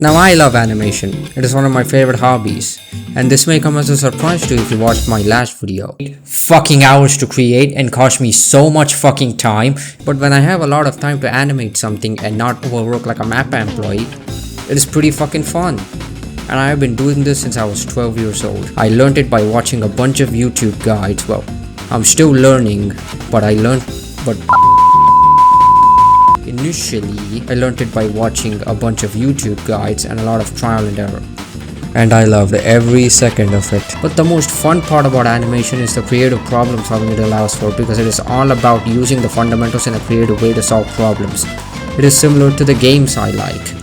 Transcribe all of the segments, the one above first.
Now I love animation, it is one of my favorite hobbies, and this may come as a surprise to you if you watched my last video. Fucking hours to create and cost me so much fucking time, but when I have a lot of time to animate something and not overwork like a MAPA employee, it is pretty fucking fun. And I have been doing this since I was 12 years old. I learned it by watching a bunch of YouTube guides. Well, I'm still learning, but initially, I learned it by watching a bunch of YouTube guides and a lot of trial and error. And I loved every second of it. But the most fun part about animation is the creative problem solving it allows for, because it is all about using the fundamentals in a creative way to solve problems. It is similar to the games I like.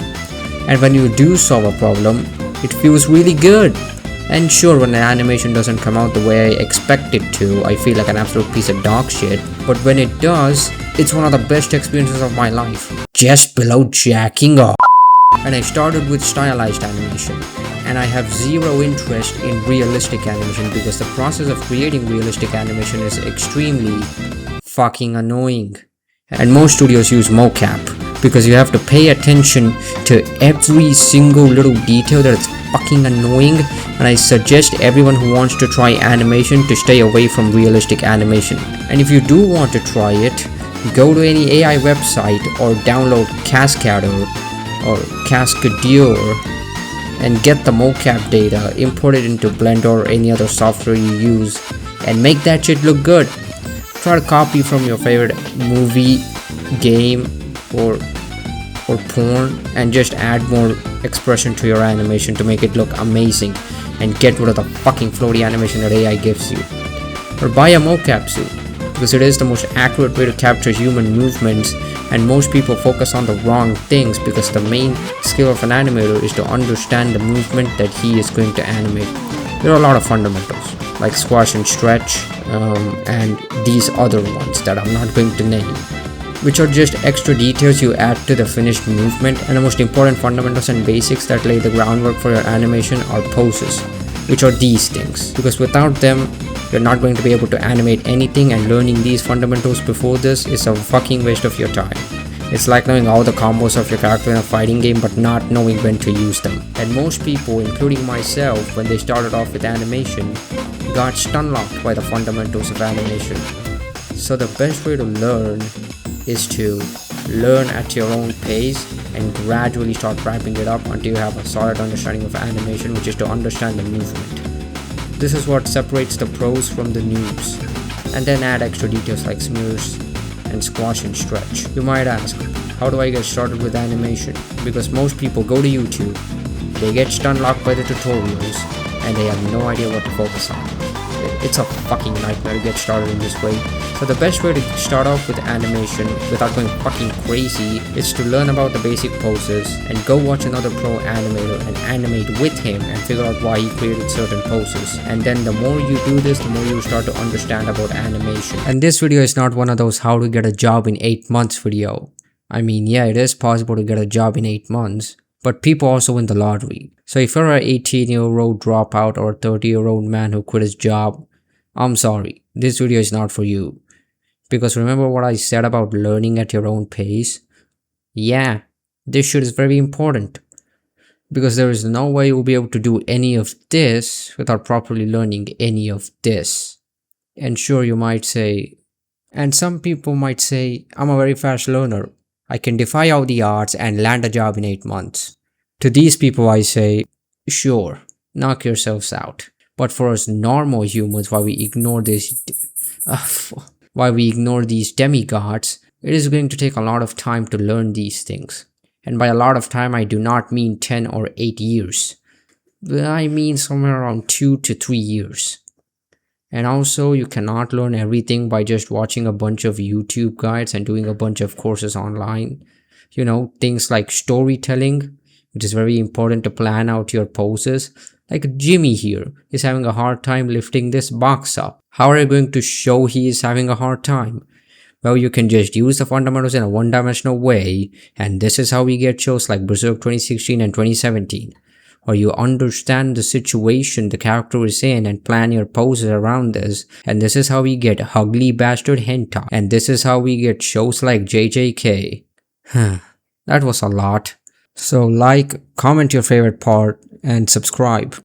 And when you do solve a problem, it feels really good. And sure, when an animation doesn't come out the way I expect it to, I feel like an absolute piece of dog shit. But when it does, it's one of the best experiences of my life. Just below jacking off. And I started with stylized animation. And I have zero interest in realistic animation because the process of creating realistic animation is extremely fucking annoying. And most studios use mocap because you have to pay attention to every single little detail that is fucking annoying, and I suggest everyone who wants to try animation to stay away from realistic animation. And if you do want to try it, go to any AI website or download Cascador or Cascadeur and get the mocap data, import it into Blender or any other software you use, and make that shit look good. Try to copy from your favorite movie, game, or porn, and just add more expression to your animation to make it look amazing, and get rid of the fucking floaty animation that AI gives you. Or buy a mocap suit, because it is the most accurate way to capture human movements, and most people focus on the wrong things because the main skill of an animator is to understand the movement that he is going to animate. There are a lot of fundamentals like squash and stretch, and these other ones that I'm not going to name, which are just extra details you add to the finished movement. And the most important fundamentals and basics that lay the groundwork for your animation are poses, which are these things, because without them you're not going to be able to animate anything, and learning these fundamentals before this is a fucking waste of your time. It's like knowing all the combos of your character in a fighting game but not knowing when to use them. And most people, including myself, when they started off with animation, got stun locked by the fundamentals of animation. So the best way to learn is to learn at your own pace and gradually start ramping it up until you have a solid understanding of animation, which is to understand the movement. This is what separates the pros from the noobs. And then add extra details like smears and squash and stretch. You might ask, how do I get started with animation? Because most people go to YouTube, they get stun locked by the tutorials, and they have no idea what to focus on. It's a fucking nightmare to get started in this way. So the best way to start off with animation without going fucking crazy is to learn about the basic poses and go watch another pro animator and animate with him and figure out why he created certain poses. And then the more you do this, the more you start to understand about animation. And this video is not one of those how to get a job in 8 months video. I mean, yeah, it is possible to get a job in 8 months, but people also win the lottery. So if you're an 18-year-old dropout or a 30-year-old man who quit his job, I'm sorry, this video is not for you. Because remember what I said about learning at your own pace? Yeah, this shit is very important. Because there is no way you'll be able to do any of this without properly learning any of this. And sure, you might say, and some people might say, I'm a very fast learner. I can defy all the odds and land a job in 8 months. To these people I say, sure, knock yourselves out. But for us normal humans, while we ignore these demigods, it is going to take a lot of time to learn these things. And by a lot of time, I do not mean 10 or 8 years. I mean somewhere around 2 to 3 years. And also, you cannot learn everything by just watching a bunch of YouTube guides and doing a bunch of courses online. You know, things like storytelling, which is very important to plan out your poses. Like Jimmy here is having a hard time lifting this box up. How are you going to show he is having a hard time? Well, you can just use the fundamentals in a one-dimensional way, and this is how we get shows like Berserk 2016 and 2017. Or you understand the situation the character is in and plan your poses around this, and this is how we get ugly bastard hentai, and this is how we get shows like JJK. That was a lot. So like, comment your favorite part and subscribe.